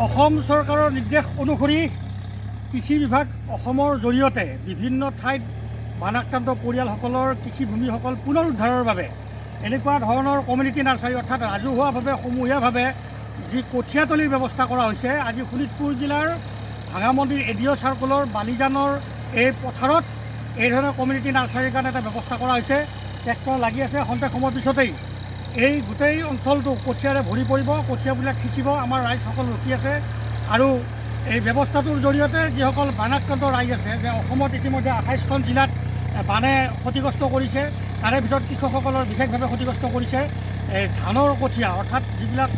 অসম চৰকাৰৰ নিৰ্দেশ অনুসৰি কৃষি বিভাগ অসমৰ জৰিয়তে বিভিন্ন ঠাইত বানাক্ৰান্ত পৰিয়ালসকলৰ কৃষিভূমিসকল পুনৰুদ্ধাৰৰ বাবে এনেকুৱা ধৰণৰ কমিউনিটি নাৰ্চাৰী অৰ্থাৎ ৰাজহুৱাভাৱে সমূহীয়াভাৱে যি কঠীয়াতলীৰ ব্যৱস্থা কৰা হৈছে। আজি শোণিতপুৰ জিলাৰ ভাঙামন্দিৰ এডিঅ' চাৰ্কলৰ বালিজানৰ এই পথাৰত এই ধৰণৰ কমিউনিটি নাৰ্চাৰীৰ কাৰণে এটা ব্যৱস্থা কৰা হৈছে। ট্ৰেক্টৰ লাগি আছে, খন্তেক সময়ৰ পিছতেই এই গোটেই অঞ্চলটো কঠীয়াৰে ভৰি পৰিব, কঠীয়াবিলাক সিঁচিব। আমাৰ ৰাইজসকল ৰখি আছে আৰু এই ব্যৱস্থাটোৰ জৰিয়তে যিসকল বানাক্ৰান্ত ৰাইজ আছে, যে অসমত ইতিমধ্যে 28খন জিলাত বানে ক্ষতিগ্ৰস্ত কৰিছে, তাৰে ভিতৰত কৃষকসকলৰ বিশেষভাৱে ক্ষতিগ্ৰস্ত কৰিছে। এই ধানৰ কঠীয়া অৰ্থাৎ যিবিলাক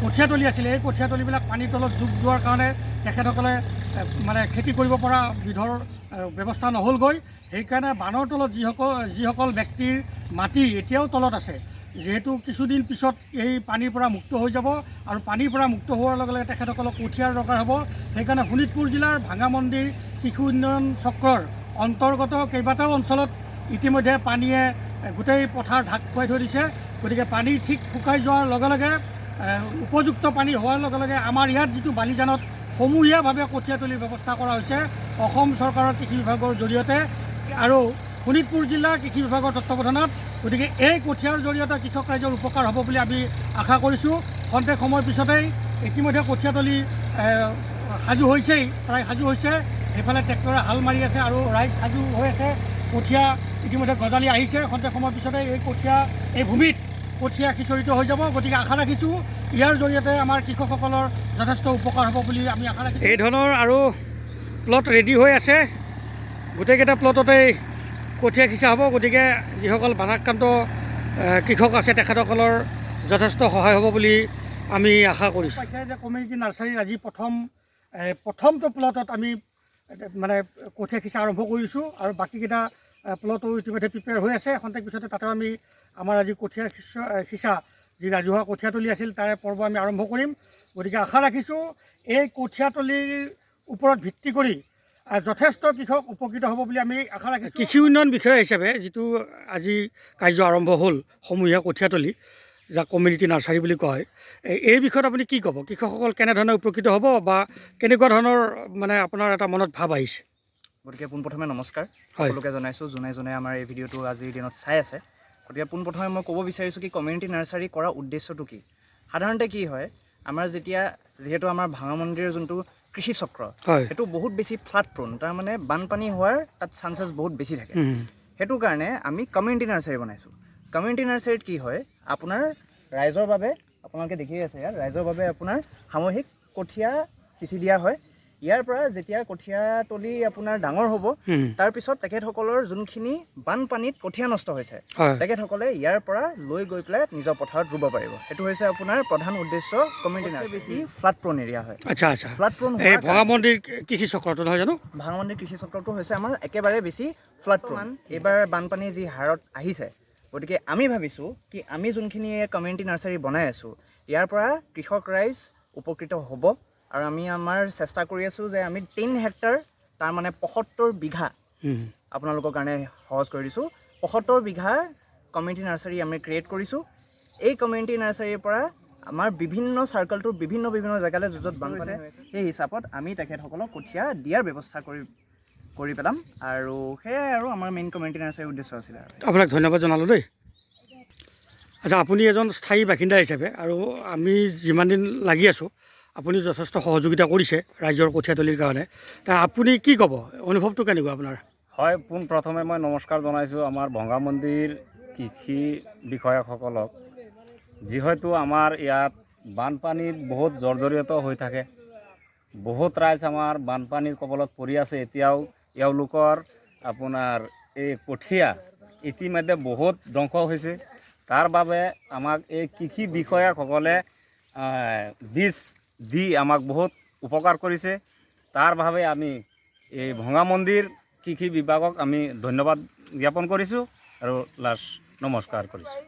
কঠীয়াতলী আছিলে, এই কঠীয়াতলীবিলাক পানীৰ তলত ডুব যোৱাৰ কাৰণে তেখেতসকলে মানে খেতি কৰিব পৰা বিধৰ ব্যৱস্থা নহ'লগৈ। সেইকাৰণে বানৰ তলত যিসকল ব্যক্তিৰ মাটি এতিয়াও তলত আছে, যিহেতু কিছুদিন পিছত এই পানীৰ পৰা মুক্ত হৈ যাব আৰু পানীৰ পৰা মুক্ত হোৱাৰ লগে লগে তেখেতসকলক কঠীয়াৰ দৰকাৰ হ'ব। সেইকাৰণে শোণিতপুৰ জিলাৰ ভাঙামন্দিৰ কৃষি উন্নয়ন চক্ৰৰ অন্তৰ্গত কেইবাটাও অঞ্চলত ইতিমধ্যে পানীয়ে গোটেই পথাৰ ঢাক খুৱাই থৈ দিছে। গতিকে পানী ঠিক শুকাই যোৱাৰ লগে লগে উপযুক্ত পানী হোৱাৰ লগে লগে আমাৰ ইয়াত যিটো বালিজানত সমূহীয়াভাৱে কঠীয়াতলীৰ ব্যৱস্থা কৰা হৈছে অসম চৰকাৰৰ কৃষি বিভাগৰ জৰিয়তে আৰু শোণিতপুৰ জিলা কৃষি বিভাগৰ তত্ত্বাৱধানত। গতিকে এই কঠীয়াৰ জৰিয়তে কৃষক ৰাইজৰ উপকাৰ হ'ব বুলি আমি আশা কৰিছোঁ। খন্তেক সময়ৰ পিছতেই ইতিমধ্যে কঠীয়াতলী সাজু হৈছেই, প্ৰায় সাজু হৈছে। সেইফালে ট্ৰেক্টৰে হাল মাৰি আছে আৰু ৰাইজ সাজু হৈ আছে। কঠীয়া ইতিমধ্যে গজালি আহিছে। খন্তেক সময়ৰ পিছতে এই কঠীয়া এই ভূমিত কঠীয়া সিঁচৰিত হৈ যাব। গতিকে আশা ৰাখিছোঁ ইয়াৰ জৰিয়তে আমাৰ কৃষকসকলৰ যথেষ্ট উপকাৰ হ'ব বুলি আমি আশা ৰাখিছোঁ। এই ধৰণৰ আৰু প্লট ৰেডি হৈ আছে, গোটেইকেইটা প্লটতেই কঠীয়া সিঁচা হ'ব। গতিকে যিসকল বানাক্ৰান্ত কৃষক আছে তেখেতসকলৰ যথেষ্ট সহায় হ'ব বুলি আমি আশা কৰিছোঁ। পাইছে যে কমিউনিটি নাৰ্চাৰীৰ আজি প্ৰথমটো প্লটত আমি মানে কঠীয়া সিঁচা আৰম্ভ কৰিছোঁ আৰু বাকীকেইটা প্লটো ইতিমধ্যে প্ৰিপেয়াৰ হৈ আছে। খন্তেক পিছতে তাতে আমি আমাৰ আজি কঠীয়া সিঁচা যি ৰাজহুৱা কঠীয়াতলী আছিল তাৰে পৰ্ব আমি আৰম্ভ কৰিম। গতিকে আশা ৰাখিছোঁ এই কঠীয়াতলীৰ ওপৰত ভিত্তি কৰি যথেষ্ট কৃষক উপকৃত হ'ব বুলি আমি আশা ৰাখিছোঁ। কৃষি উন্নয়ন বিষয়া হিচাপে যিটো আজি কাৰ্য আৰম্ভ হ'ল সমূহীয়া কঠীয়াতলী, যাক কমিউনিটি নাৰ্চাৰী বুলি কোৱা হয়, এই বিষয়ত আপুনি কি ক'ব? কৃষকসকল কেনেধৰণে উপকৃত হ'ব বা কেনেকুৱা ধৰণৰ মানে আপোনাৰ এটা মনত ভাৱ আহিছে? গতিকে পোনপ্ৰথমে নমস্কাৰ সকলোকে জনাইছোঁ যোনে আমাৰ এই ভিডিঅ'টো আজিৰ দিনত চাই আছে। গতিকে পোনপ্ৰথমে মই ক'ব বিচাৰিছোঁ কি কমিউনিটি নাৰ্চাৰী কৰাৰ উদ্দেশ্যটো কি। সাধাৰণতে কি হয়, আমাৰ যিহেতু আমাৰ ভাঙামন্দিৰৰ যোনটো কৃষি চক্ৰ সেইটো বহুত বেছি ফ্লাড প্ৰোন, তাৰমানে বানপানী হোৱাৰ তাত চান্সেছ বহুত বেছি থাকে। সেইটো কাৰণে আমি কমিউনিটি নাৰ্চাৰী বনাইছোঁ। কমিউনিটি নাৰ্চাৰীত কি হয়, আপোনাৰ ৰাইজৰ বাবে আপোনালোকে দেখি আছে ইয়াত ৰাইজৰ বাবে আপোনাৰ সামূহিক কঠীয়া সিঁচি দিয়া হয়। ইয়াৰ পৰা যেতিয়া কঠীয়াতলী আপোনাৰ ডাঙৰ হ'ব তাৰপিছত তেখেতসকলৰ যোনখিনি বানপানীত কঠীয়া নষ্ট হৈছে তেখেতসকলে ইয়াৰ পৰা লৈ গৈ পেলাই নিজৰ পথাৰত ৰুব পাৰিব। সেইটো হৈছে আপোনাৰ প্ৰধান উদ্দেশ্য। কমিউনিটি নাৰ্চাৰী বেছি ফ্লাড প্ৰোন এৰিয়া হয়। আচ্ছা আচ্ছা, ফ্লাড প্ৰোন এই ভাঙামন্দিৰ কৃষি চক্ৰটো নহয় জানো? ভাঙামন্দিৰ কৃষি চক্ৰটো হৈছে আমাৰ একেবাৰে বেছি ফ্লাড প্ৰোন। এইবাৰ বানপানী যি হাৰত আহিছে, গতিকে আমি ভাবিছোঁ কি আমি যোনখিনি কমিউনিটি নাৰ্চাৰী বনাই আছোঁ ইয়াৰ পৰা কৃষক ৰাইজ উপকৃত হ'ব। আৰু আমি আমাৰ চেষ্টা কৰি আছোঁ যে আমি 3 হেক্টৰ তাৰমানে 75 বিঘা আপোনালোকৰ কাৰণে সহজ কৰি দিছোঁ। 75 বিঘাৰ কমিউনিটি নাৰ্চাৰী আমি ক্ৰিয়েট কৰিছোঁ। এই কমিউনিটি নাৰ্চাৰীৰ পৰা আমাৰ বিভিন্ন চাৰ্কলটোৰ বিভিন্ন জেগালৈ য'ত বানপানী হৈছে সেই হিচাপত আমি তেখেতসকলক কঠীয়া দিয়াৰ ব্যৱস্থা কৰি পেলাম। আৰু সেয়াই আৰু আমাৰ মেইন কমিউনিটি নাৰ্চাৰীৰ উদ্দেশ্য আছিলে। আপোনাক ধন্যবাদ জনালোঁ দেই। আচ্ছা, আপুনি এজন স্থায়ী বাসিন্দা হিচাপে আৰু আমি যিমান দিন লাগি আছোঁ আপুনি যথেষ্ট সহযোগিতা কৰিছে ৰাইজৰ কঠীয়াতলীৰ কাৰণে, আপুনি কি ক'ব? অনুভৱটো কেনেকুৱা আপোনাৰ? হয়, পোনপ্ৰথমে মই নমস্কাৰ জনাইছোঁ আমাৰ ভাঙামন্দিৰ কৃষি বিষয়াসকলক। যিহেতু আমাৰ ইয়াত বানপানীত বহুত জৰ্জৰিত হৈ থাকে, বহুত ৰাইজ আমাৰ বানপানীৰ কবলত পৰি আছে। এতিয়াও এওঁলোকৰ আপোনাৰ এই কঠীয়া ইতিমধ্যে বহুত ধ্বংস হৈছে। তাৰ বাবে আমাক এই কৃষি বিষয়াসকলে বীজ দি আমাক বহুত উপকাৰ কৰিছে। তাৰ বাবে আমি এই ভাঙামন্দিৰ কৃষি বিভাগক আমি ধন্যবাদ জ্ঞাপন কৰিছোঁ আৰু নমস্কাৰ কৰিছোঁ।